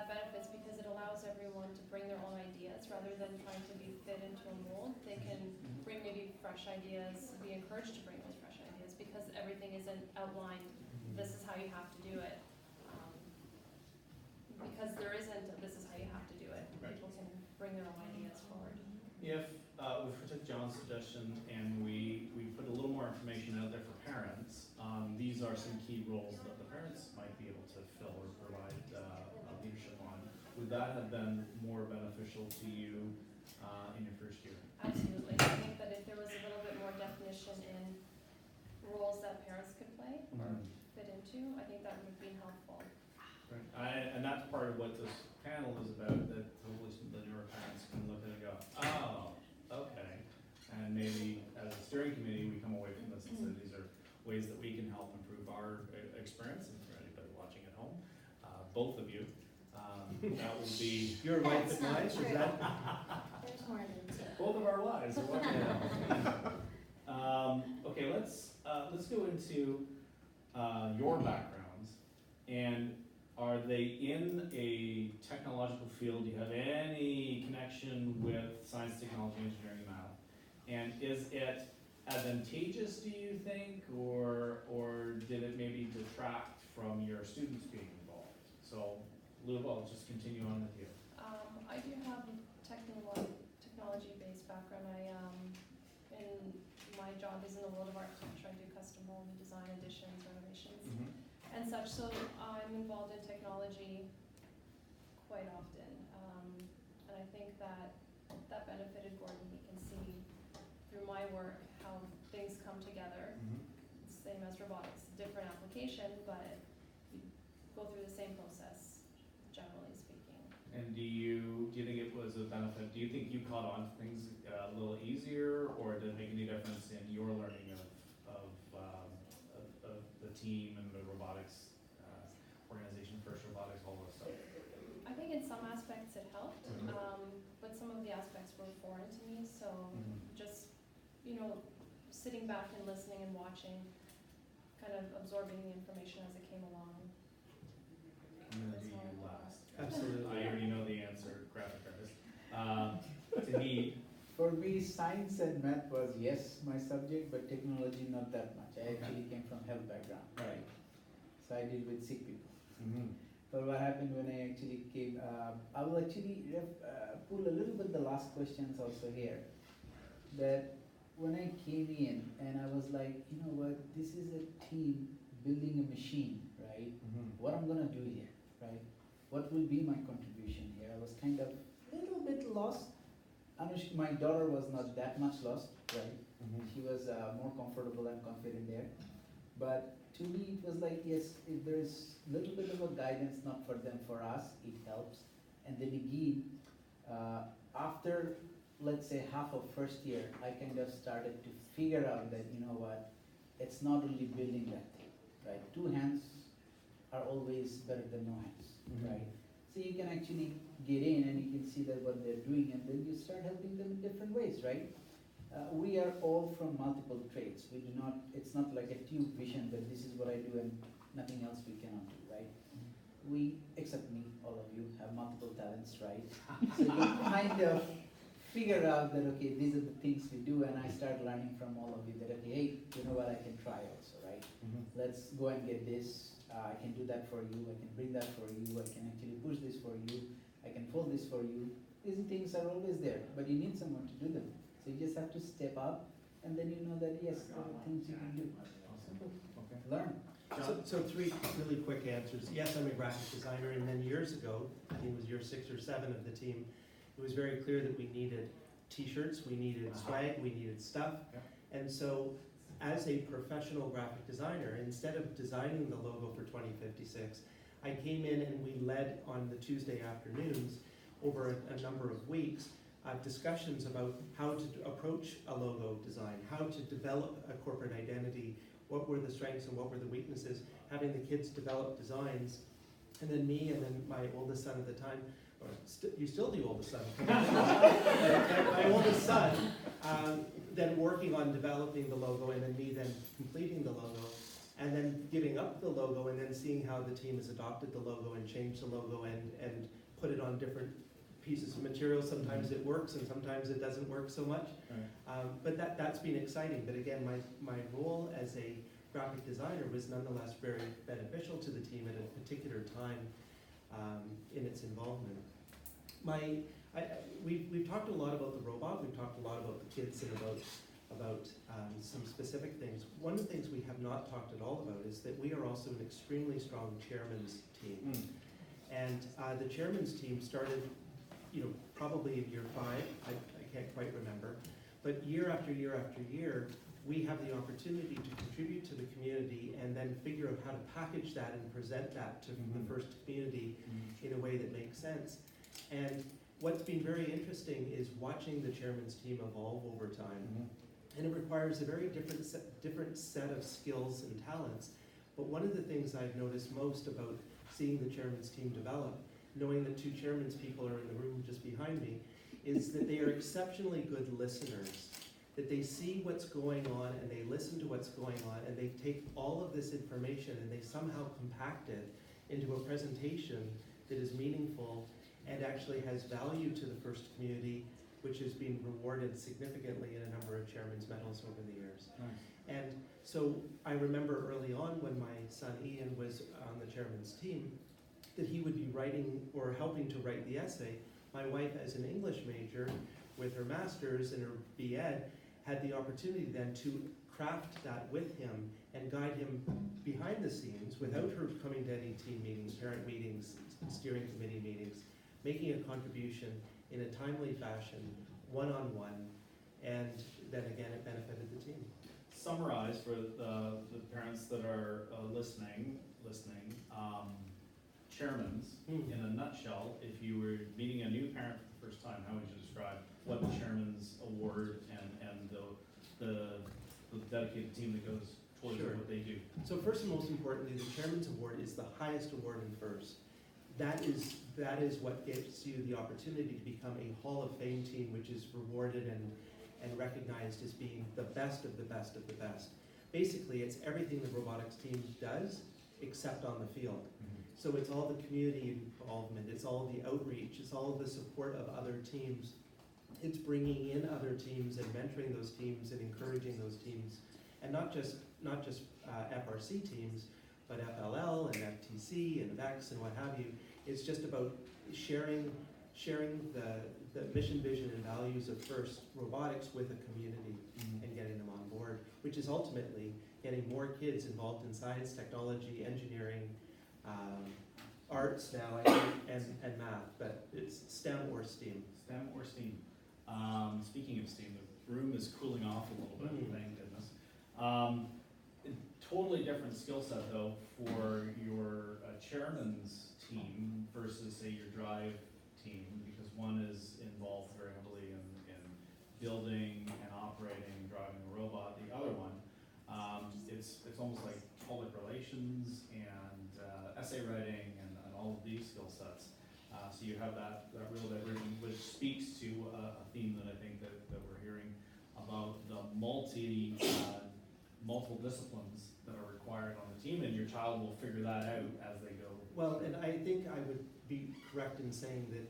Speaker 6: benefits because it allows everyone to bring their own ideas parents rather than trying to be fit into a mold. They can bring maybe fresh ideas, be encouraged to bring those fresh ideas because everything isn't outlined, this is how you have to do it. Because there isn't, a this is how you have to do it.
Speaker 2: Right.
Speaker 6: People can bring their own ideas forward.
Speaker 2: If we took John's suggestion and we put a little more information out there for parents, these are some key roles that the parents might be able to fill or provide leadership on. Would that have been more beneficial to you in your first year?
Speaker 6: Absolutely. I think that if there was a little bit more definition in roles that parents could play or fit into, I think that would be helpful.
Speaker 2: Right. And that's part of what this panel is about, that hopefully some of the newer parents can look at it and go, oh, okay. And maybe as a steering committee, we come away from this and say these are ways that we can help improve our experience, and for anybody watching at home, both of you, that would be
Speaker 3: Your wife
Speaker 4: That's
Speaker 3: and
Speaker 4: not
Speaker 3: mine, is
Speaker 4: true.
Speaker 3: that?
Speaker 4: There's more than two.
Speaker 2: both of our lives. Are working out. Okay, let's go into your backgrounds, and are they in a technological field? Do you have any connection with science, technology, engineering, and math? And is it advantageous, do you think, or did it maybe detract from your students being involved? So, Lou, I'll just continue on with you.
Speaker 6: I do have a technology-based background. In my job is in the world of architecture. I do custom home design, additions, renovations, and such. So I'm involved in technology quite often, and I think that benefited Gordon. He can see through my work how things come together. Same as robotics, different application, but you go through the same process, generally speaking.
Speaker 2: And do you think it was a benefit? Do you think you caught on to things a little easier, or did it make any difference in your learning of the team and the robotics organization, First Robotics, all those stuff?
Speaker 6: I think in some aspects it helped, but some of the aspects were foreign to me. So just sitting back and listening and watching, kind of absorbing the information as it came along.
Speaker 2: I'm gonna do you last.
Speaker 3: Absolutely.
Speaker 2: I already know the answer, graphic artist. To me,
Speaker 5: For me, science and math was yes, my subject, but technology not that much. I actually came from health background,
Speaker 2: right.
Speaker 5: so I deal with sick people. But what happened when I actually came, I will actually pull a little bit the last questions also here. That when I came in and I was like, you know what, this is a team building a machine, right? What I'm gonna do here, right? What will be my contribution here? I was kind of a little bit lost. Anush, my daughter was not that much lost, right? She was more comfortable and confident there. But to me, it was like, yes, if there's a little bit of a guidance, not for them, for us, it helps. And then again, after, let's say, half of first year, I kind of started to figure out that, you know what, it's not only building that thing, right? Two hands are always better than no hands, right? So you can actually get in and you can see that what they're doing, and then you start helping them in different ways, right? We are all from multiple trades. We do not, it's not like a tube vision that this is what I do and nothing else we cannot do, right? We, except me, all of you, have multiple talents, right? So you kind of figure out that, okay, these are the things we do, and I start learning from all of you that, okay, hey, you know what, I can try also, right? Let's go and get this. I can do that for you. I can bring that for you. I can actually push this for you. I can fold this for you. These things are always there, but you need someone to do them. So you just have to step up, and then you know that, yes, there are things you can do. Simple.
Speaker 2: Okay.
Speaker 5: Learn.
Speaker 3: So three really quick answers. Yes, I'm a graphic designer, and then years ago, I think it was year 6 or 7 of the team, it was very clear that we needed t-shirts, we needed swag, we needed stuff. And so as a professional graphic designer, instead of designing the logo for 2056, I came in and we led on the Tuesday afternoons over a number of weeks discussions about how to approach a logo design, how to develop a corporate identity, what were the strengths and what were the weaknesses, having the kids develop designs, and then me and then my oldest son at the time, or you're still the oldest son, my oldest son, then working on developing the logo, and then me then completing the logo, and then giving up the logo, and then seeing how the team has adopted the logo and changed the logo and put it on different pieces of material. Sometimes it works and sometimes it doesn't work so much. But that's been exciting. But again, my role as a graphic designer was nonetheless very beneficial to the team at a particular time in its involvement. We've talked a lot about the robot, we've talked a lot about the kids and about some specific things. One of the things we have not talked at all about is that we are also an extremely strong chairman's team. And the chairman's team started, probably in year 5, I can't quite remember, but year after year after year, we have the opportunity to contribute to the community and then figure out how to package that and present that to the first community in a way that makes sense. And what's been very interesting is watching the chairman's team evolve over time. And it requires a very different set of skills and talents. But one of the things I've noticed most about seeing the chairman's team develop, knowing that 2 chairman's people are in the room just behind me, is that they are exceptionally good listeners. That they see what's going on and they listen to what's going on and they take all of this information and they somehow compact it into a presentation that is meaningful and actually has value to the first community, which has been rewarded significantly in a number of chairman's medals over the years.
Speaker 2: Nice.
Speaker 3: And so I remember early on when my son Ian was on the chairman's team, that he would be writing or helping to write the essay. My wife, as an English major with her master's and her B.Ed, had the opportunity then to craft that with him and guide him behind the scenes without her coming to any team meetings, parent meetings, steering committee meetings, making a contribution in a timely fashion, one-on-one, and then again it benefited the team.
Speaker 2: Summarize for the parents that are listening, chairmans, in a nutshell, if you were meeting a new parent for the first time, how would you describe what the chairman's award and the dedicated team that goes towards what they do?
Speaker 3: So first and most importantly, the chairman's award is the highest award in FRC. That is what gives you the opportunity to become a Hall of Fame team, which is rewarded and recognized as being the best of the best of the best. Basically, it's everything the robotics team does except on the field. So it's all the community involvement, it's all the outreach, it's all the support of other teams. It's bringing in other teams and mentoring those teams and encouraging those teams, and not just FRC teams, but FLL and FTC and VEX and what have you. It's just about sharing the mission, vision, and values of FIRST Robotics with a community and getting them on board, which is ultimately getting more kids involved in science, technology, engineering, arts now, I think, and math, but it's STEM or STEAM.
Speaker 2: STEM or STEAM. Speaking of STEAM, the room is cooling off a little bit, thank goodness. Totally different skill set though for your chairman's team versus say your drive team, because one is involved very heavily in building and operating and driving a robot. The other one, it's almost like public relations and essay writing and all of these skill sets. So you have that real diversion, which speaks to a theme that I think that we're hearing about the multiple disciplines that are required on the team, and your child will figure that out as they go.
Speaker 3: Well, and I think I would be correct in saying that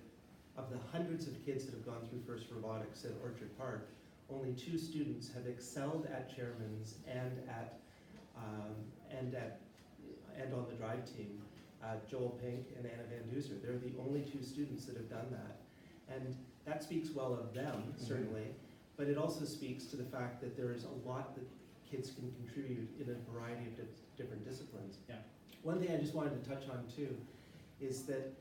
Speaker 3: of the hundreds of kids that have gone through FIRST Robotics at Orchard Park, only 2 students have excelled at chairman's and on the drive team. Joel Pink and Anna Van Duzer. They're the only 2 students that have done that. And that speaks well of them, certainly, but it also speaks to the fact that there is a lot that kids can contribute in a variety of different disciplines.
Speaker 2: Yeah.
Speaker 3: One thing I just wanted to touch on too is that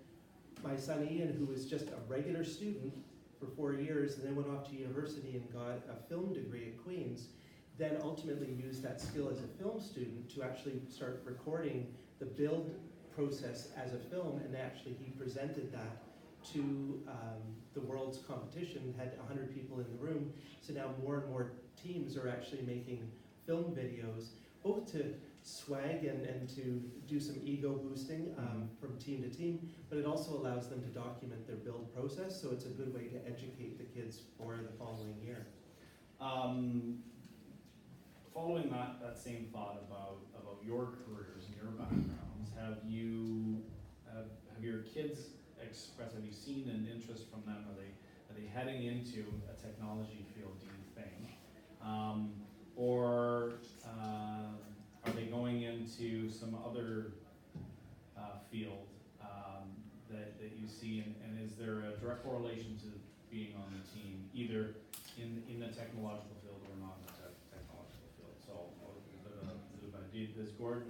Speaker 3: my son Ian, who was just a regular student for 4 years and then went off to university and got a film degree at Queen's, then ultimately used that skill as a film student to actually start recording the build process as a film, and actually he presented that to the world's competition, had 100 people in the room. So now more and more teams are actually making film videos, both to swag and to do some ego boosting from team to team, but it also allows them to document their build process, so it's a good way to educate the kids for the following year.
Speaker 2: Following that same thought about your careers and your backgrounds, have your kids expressed, have you seen an interest from them? Are they heading into a technology field, do you think? Or are they going into some other field that you see, and is there a direct correlation to being on the team, either in the technological field or not in the technological field? So,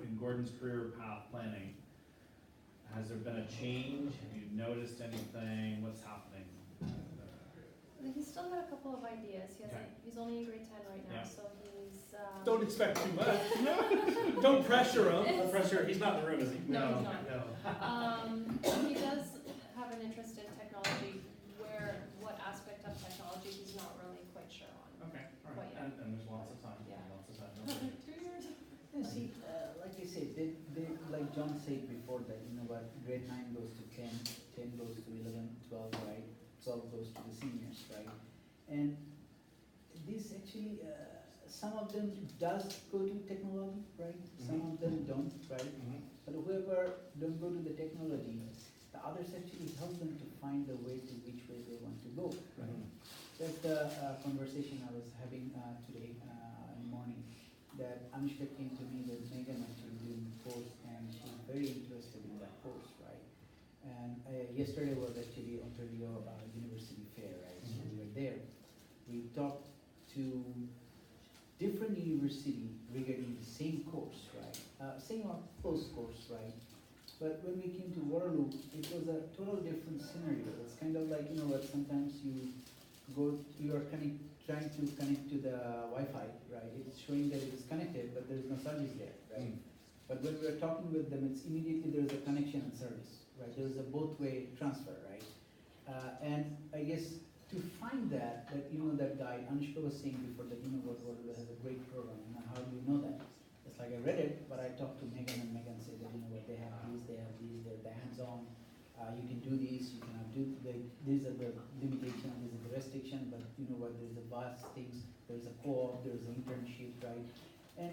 Speaker 2: in Gordon's career path planning, has there been a change? Have you noticed anything? What's happening?
Speaker 6: He's still got a couple of ideas.
Speaker 2: Okay.
Speaker 6: He's only in grade 10 right now,
Speaker 2: Yeah.
Speaker 6: so he's.
Speaker 3: Don't expect too much. Don't pressure him.
Speaker 2: No pressure, he's not in the room, is he?
Speaker 6: No, he's not.
Speaker 3: No.
Speaker 6: He does have an interest in technology, what aspect of technology he's not really quite sure on.
Speaker 2: Okay, all
Speaker 6: Quite
Speaker 2: right,
Speaker 6: yet.
Speaker 2: and there's lots of time,
Speaker 6: Yeah.
Speaker 2: lots of time. Okay.
Speaker 6: 2 years.
Speaker 5: Yeah, see, like I said, they, like John said before that, you know what, grade 9 goes to 10, 10 goes to 11, 12, right? 12 goes to the seniors, right? And this actually, some of them does go to technology, right? Some of them don't, right? But whoever don't go to the technology, the others actually help them to find the way to which way they want to go, right? That's the conversation I was having today in the morning, that Anushka came to me with Megan actually doing the course, and she's very interested in that course, right? And yesterday was actually Ontario University Fair, right? So we were there. We talked to different university regarding the same course, right? Same or close course, right? But when we came to Waterloo, it was a total different scenario. It's kind of like, you know what, sometimes you are trying to connect to the Wi-Fi, right? It's showing that it is connected, but there's no service there, right? But when we are talking with them, it's immediately there's a connection and service, right? There's a both-way transfer, right? And I guess to find that you know, that guy, Anushka was saying before that, you know what, Waterloo has a great program, and how do you know that? It's like I read it, but I talked to Megan, and Megan said that, you know what, they have these, they're hands-on, you can do these, you cannot do, these are the limitations, these are the restriction, but you know what, there's a vast things, there's a co-op, there's an internship, right? And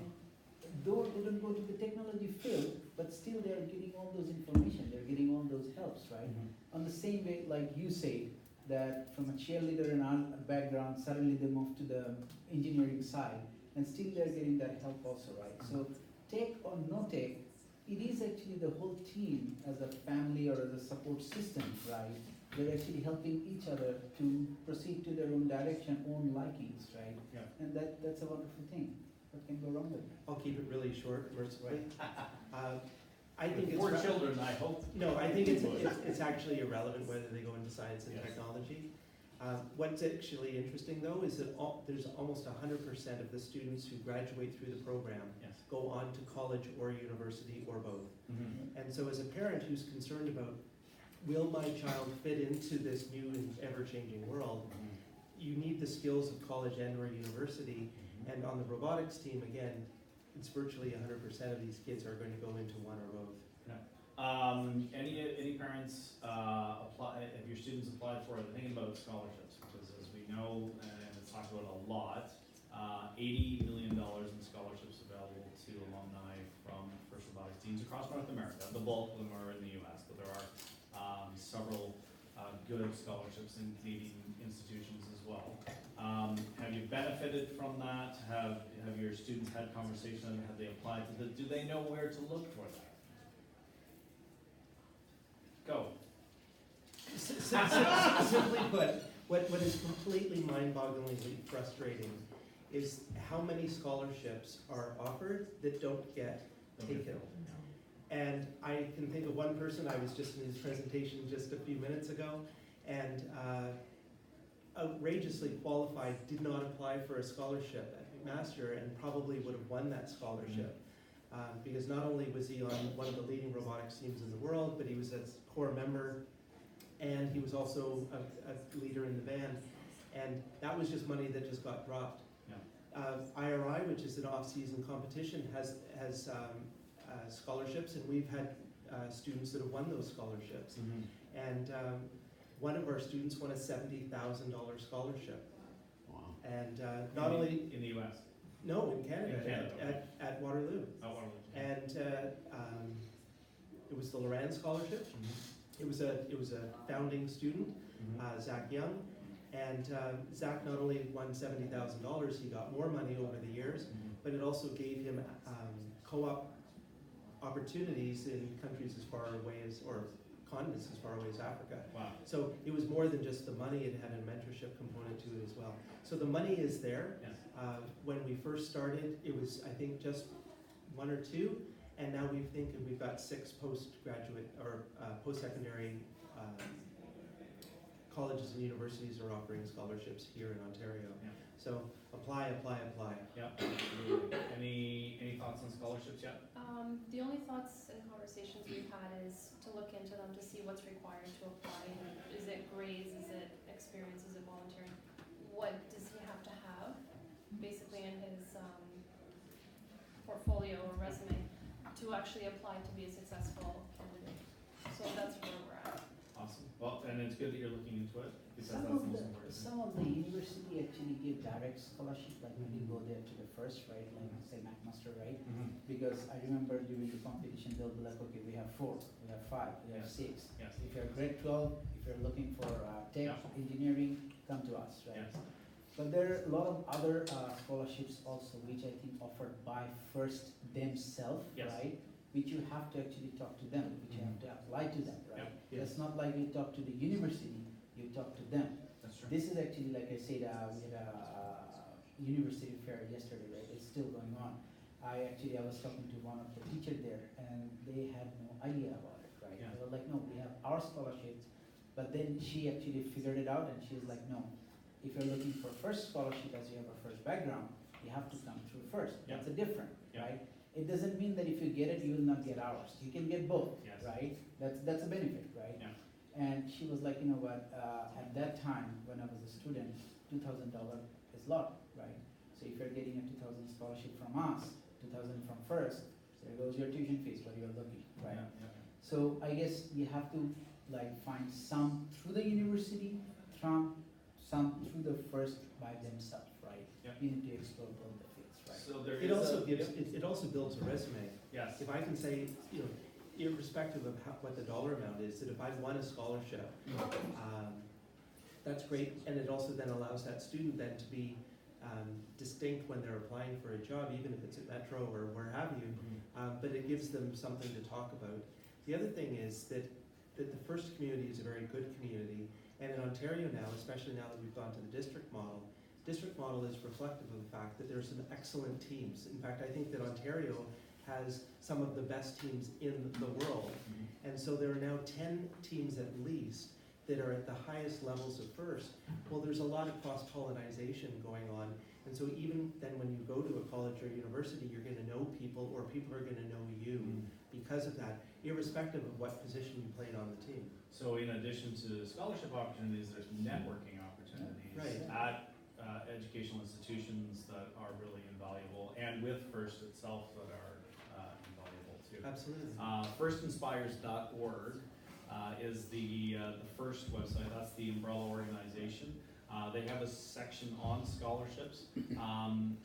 Speaker 5: though they don't go to the technology field, but still they're getting all those information, they're getting all those helps, right? On the same way, like you say, that from a cheerleader and our background, suddenly they move to the engineering side, and still they're getting that help also, right? So take or no take, it is actually the whole team as a family or as a support system, right? They're actually helping each other to proceed to their own direction, own likings, right?
Speaker 2: Yeah.
Speaker 5: And that's a wonderful thing. What can go wrong with it?
Speaker 3: I'll keep it really short, mercifully. I think it's.
Speaker 2: For children, I hope.
Speaker 3: No, I think it's actually irrelevant whether they go into science and
Speaker 2: Yes.
Speaker 3: technology. What's actually interesting though is that there's almost 100% of the students who graduate through the program
Speaker 2: Yes.
Speaker 3: go on to college or university or both. And so as a parent who's concerned about, will my child fit into this new and ever-changing world, you need the skills of college and or university. And on the robotics team, again, it's virtually 100% of these kids are going to go into one or both.
Speaker 2: Any parents apply? Have your students applied for? They're thinking about scholarships, because as we know, and it's talked about a lot, $80 million in scholarships available to alumni from FRC robotics teams across North America. The bulk of them are in the U.S., but there are several good scholarships in Canadian institutions as well. Have you benefited from that? Have your students had conversation? Have they applied to do they know where to look for that? Go.
Speaker 3: Simply put, what is completely mind-bogglingly frustrating is how many scholarships are offered that don't get taken. And I can think of one person, I was just in his presentation just a few minutes ago, and outrageously qualified, did not apply for a scholarship at McMaster and probably would have won that scholarship. Because not only was he on one of the leading robotics teams in the world, but he was a core member, and he was also a leader in the band. And that was just money that just got dropped.
Speaker 2: Yeah.
Speaker 3: IRI, which is an off-season competition, has scholarships, and we've had students that have won those scholarships. And one of our students won a $70,000 scholarship.
Speaker 2: Wow.
Speaker 3: And not only
Speaker 2: in the U.S.
Speaker 3: No, in Canada,
Speaker 2: In Canada,
Speaker 3: at Waterloo.
Speaker 2: Oh, Waterloo.
Speaker 3: And it was the Loran Scholarship, It was a founding student, Zach Young, and Zach not only won $70,000, he got more money over the years, but it also gave him co-op opportunities in countries as far away as, or continents as far away as Africa.
Speaker 2: Wow.
Speaker 3: So it was more than just the money, it had a mentorship component to it as well. So the money is there.
Speaker 2: Yes.
Speaker 3: When we first started, it was, I think, just 1 or 2, and now we've got 6 postgraduate or post-secondary colleges and universities are offering scholarships here in Ontario.
Speaker 2: Yeah.
Speaker 3: So apply.
Speaker 2: Yeah, absolutely. Any thoughts on scholarships yet?
Speaker 6: The only thoughts and conversations we've had is to look into them to see what's required to apply. Is it grades, is it experience, is it volunteering? What does he have to have, basically in his portfolio or resume, to actually apply to be a successful candidate? So that's where we're at.
Speaker 2: Awesome. Well, and it's good that you're looking into it, because
Speaker 5: Some
Speaker 2: that's
Speaker 5: of
Speaker 2: the most
Speaker 5: the,
Speaker 2: important.
Speaker 5: some of the university actually give direct scholarship, like when you go there to the first, right, like say McMaster, right? Because I remember during the competition, they'll be like, okay, we have 4, we have 5, we have
Speaker 2: Yes.
Speaker 5: 6.
Speaker 2: Yes.
Speaker 5: If you're grade 12, if you're looking for tech,
Speaker 2: Yeah.
Speaker 5: engineering, come to us, right?
Speaker 2: Yes.
Speaker 5: But there are a lot of other scholarships also, which I think offered by first themselves,
Speaker 2: Yes.
Speaker 5: right? Which you have to actually talk to them, which you have to apply to them, right?
Speaker 3: Yeah.
Speaker 5: It's not like you talk to the university, you talk to them.
Speaker 2: That's true.
Speaker 5: This is actually, like I said, we had a university fair yesterday, right? It's still going on. I was talking to one of the teachers there, and they had no idea about it, right?
Speaker 2: Yeah.
Speaker 5: They were like, no, we have our scholarships, but then she actually figured it out, and she was like, no, if you're looking for first scholarship as you have a first background, you have to come through first.
Speaker 2: Yeah.
Speaker 5: That's a different,
Speaker 2: Yeah.
Speaker 5: right? It doesn't mean that if you get it, you will not get ours. You can get both,
Speaker 2: Yes.
Speaker 5: right? That's a benefit, right?
Speaker 2: Yeah.
Speaker 5: And she was like, you know what, at that time, when I was a student, $2,000 is a lot, right? So if you're getting a 2,000 scholarship from us, 2,000 from first, there goes your tuition fees, what you're looking, right?
Speaker 2: Yeah.
Speaker 5: So I guess you have to like find some through the university, some through the first by themselves, right?
Speaker 2: Yeah.
Speaker 5: You need to explore both the fields, right?
Speaker 2: So there is
Speaker 3: It also
Speaker 2: a,
Speaker 3: gives, it also builds a resume.
Speaker 2: yes.
Speaker 3: If I can say, irrespective of what the dollar amount is, that if I've won a scholarship, that's great, and it also then allows that student then to be distinct when they're applying for a job, even if it's at Metro or where have you, but it gives them something to talk about. The other thing is that the first community is a very good community, and in Ontario now, especially now that we've gone to the district model is reflective of the fact that there's some excellent teams. In fact, I think that Ontario has some of the best teams in the world. And so there are now 10 teams at least that are at the highest levels of first. Well, there's a lot of cross-pollinization going on. And so even then when you go to a college or university, you're gonna know people, or people are gonna know you because of that, irrespective of what position you played on the team.
Speaker 2: So in addition to scholarship opportunities, there's networking opportunities
Speaker 3: Right.
Speaker 2: at educational institutions that are really invaluable, and with FIRST itself that are invaluable too.
Speaker 3: Absolutely.
Speaker 2: Firstinspires.org is the FIRST website. That's the umbrella organization. They have a section on scholarships, and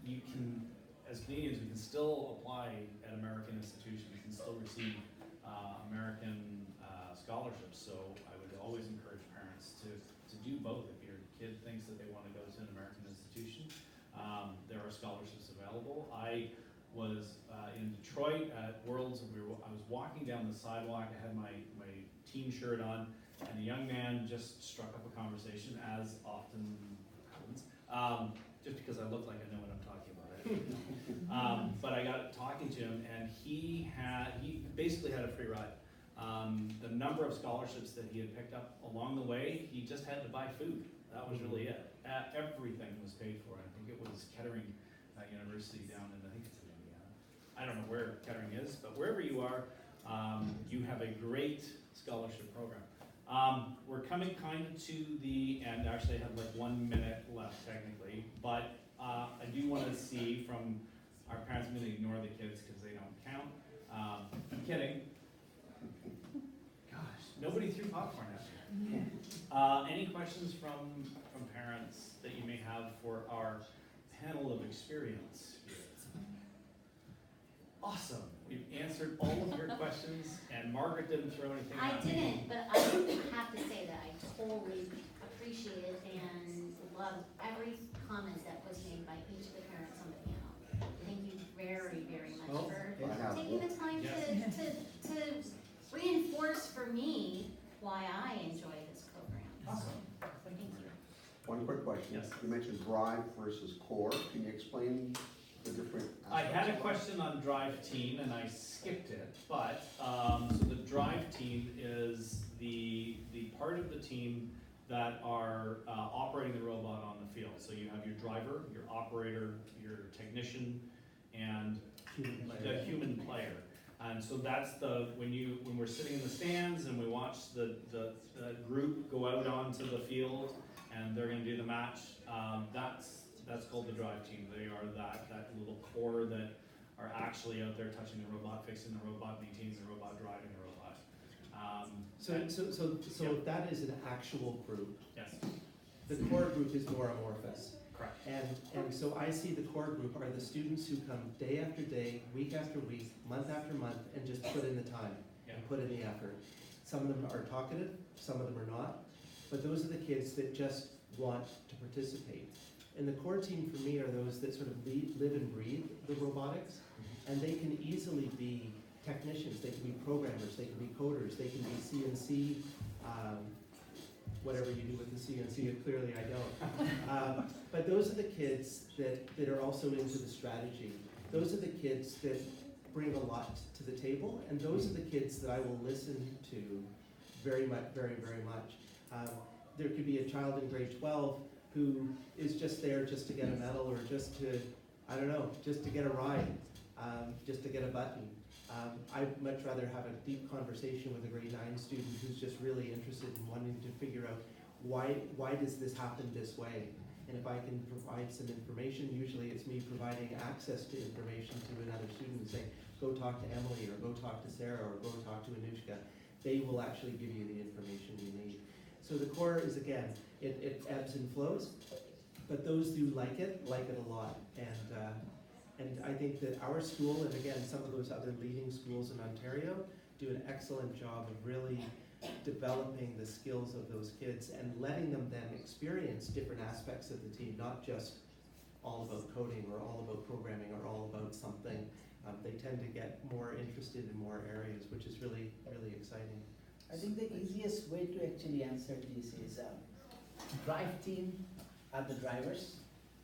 Speaker 2: you can, as Canadians, we can still apply at American institutions and still receive American scholarships. So I would always encourage parents to do both. If your kid thinks that they want to go to an American institution, there are scholarships available. I was in Detroit at Worlds, and I was walking down the sidewalk. I had my team shirt on, and a young man just struck up a conversation, as often happens, just because I look like I know what I'm talking about. But I got talking to him, and he basically had a free ride. The number of scholarships that he had picked up along the way, he just had to buy food. That was really it. Everything was paid for. I think it was Kettering University down in, I think it's in Indiana. I don't know where Kettering is, but wherever you are, you have a great scholarship program. We're coming kind of to the end. Actually, I have like 1 minute left technically, but I do want to see from our parents. I'm going to ignore the kids because they don't count. I'm kidding. Gosh, nobody threw popcorn at me. Any questions from parents that you may have for our panel of experience here? Awesome. We've answered all of your questions, and Margaret didn't throw anything
Speaker 4: I
Speaker 2: at me.
Speaker 4: didn't, but I have to say that I totally appreciate and love every comment that was made by each of the parents on the panel. Thank you very, very much
Speaker 3: Oh,
Speaker 4: for
Speaker 3: yeah.
Speaker 7: I have
Speaker 4: taking the time
Speaker 2: Yes.
Speaker 4: to reinforce for me why I enjoy this program.
Speaker 2: Awesome.
Speaker 4: Thank you.
Speaker 7: one quick question.
Speaker 2: Yes.
Speaker 7: You mentioned drive versus core. Can you explain the different
Speaker 2: I had a
Speaker 7: aspects?
Speaker 2: question on Drive Team and I skipped it, but, so the Drive Team is the part of the team that are operating the robot on the field. So you have your driver, your operator, your technician, and the human player. And so that's when we're sitting in the stands and we watch the group go out onto the field and they're gonna do the match, that's called the drive team. They are that little core that are actually out there touching the robot, fixing the robot, maintaining the robot, driving the robot.
Speaker 3: So if that is an actual group,
Speaker 2: Yes,
Speaker 3: the core group is more amorphous.
Speaker 2: correct.
Speaker 3: And so I see the core group are the students who come day after day, week after week, month after month, and just put in the time,
Speaker 2: Yeah.
Speaker 3: and put in the effort. Some of them are talkative, some of them are not, but those are the kids that just want to participate. And the core team for me are those that sort of live and breathe the robotics, and they can easily be technicians, they can be programmers, they can be coders, they can be CNC, whatever you do with the CNC, clearly I don't. But those are the kids that are also into the strategy. Those are the kids that bring a lot to the table, and those are the kids that I will listen to very much, very, very much. There could be a child in grade 12 who is just there just to get a medal or just to, I don't know, just to get a ride, just to get a button. I'd much rather have a deep conversation with a grade 9 student who's just really interested in wanting to figure out why does this happen this way? And if I can provide some information, usually it's me providing access to information to another student and saying, go talk to Emily or go talk to Sarah or go talk to Anushka. They will actually give you the information you need. So the core is, again, it ebbs and flows, but those who like it a lot. And I think that our school, and again, some of those other leading schools in Ontario, do an excellent job of really developing the skills of those kids and letting them then experience different aspects of the team, not just all about coding or all about programming or all about something. They tend to get more interested in more areas, which is really, really exciting.
Speaker 5: I think the easiest way to actually answer this is drive team are the drivers,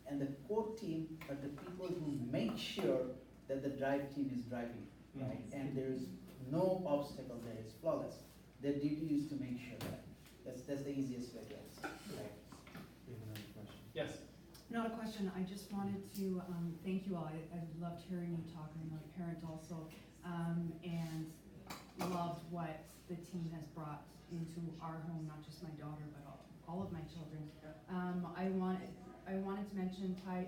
Speaker 5: and the core team are the people who make sure that the drive team is driving, right? And there's no obstacle there, it's flawless. Their duty is to make sure that. That's the easiest way to answer, right?
Speaker 3: We have another question.
Speaker 2: Yes.
Speaker 8: Not a question, I just wanted to thank you all. I loved hearing you talk. I'm a parent also, and loved what the team has brought into our home, not just my daughter, but all of my children. I wanted to mention Ty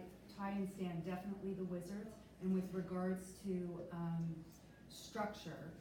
Speaker 8: and Stan, definitely the wizards, and with regards to structure,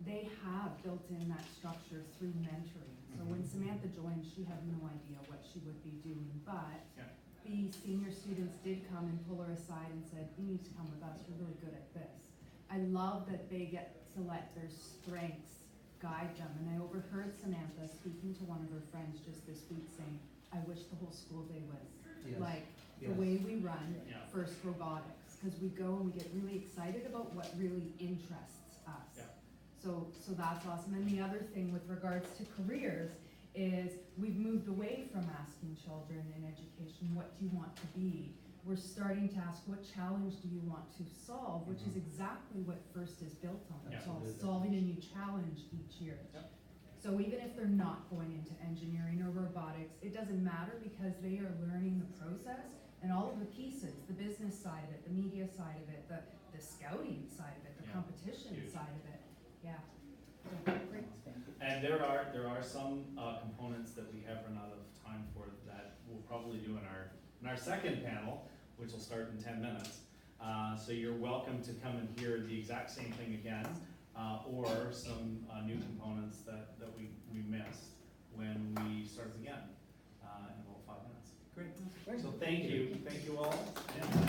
Speaker 8: they have built in that structure through mentoring. So when Samantha joined, she had no idea what she would be doing, but
Speaker 2: Yeah.
Speaker 8: the senior students did come and pull her aside and said, you need to come with us, you're really good at this. I love that they get to let their strengths guide them, and I overheard Samantha speaking to one of her friends just this week saying, I wish the whole school day was
Speaker 3: Yes.
Speaker 8: like the
Speaker 3: Yes.
Speaker 8: way we run
Speaker 2: Yeah.
Speaker 8: First Robotics, because we go and we get really excited about what really interests us.
Speaker 2: Yeah.
Speaker 8: So that's awesome. And the other thing with regards to careers is we've moved away from asking children in education, what do you want to be? We're starting to ask, what challenge do you want to solve, which is exactly what FIRST is built on. It's all
Speaker 3: Absolutely.
Speaker 8: solving a new challenge each year.
Speaker 2: Yep.
Speaker 8: So even if they're not going into engineering or robotics, it doesn't matter because they are learning the process and all of the pieces, the business side of it, the media side of it, the scouting side of it, the
Speaker 2: Yeah.
Speaker 8: competition
Speaker 2: Huge.
Speaker 8: side of it. Yeah. So, great.
Speaker 5: Thank you.
Speaker 2: And there are some components that we have run out of time for that we'll probably do in our second panel, which will start in 10 minutes. So you're welcome to come and hear the exact same thing again, or some new components that we missed when we started again in about 5 minutes.
Speaker 3: Great.
Speaker 5: Great.
Speaker 2: So thank you all. Yeah.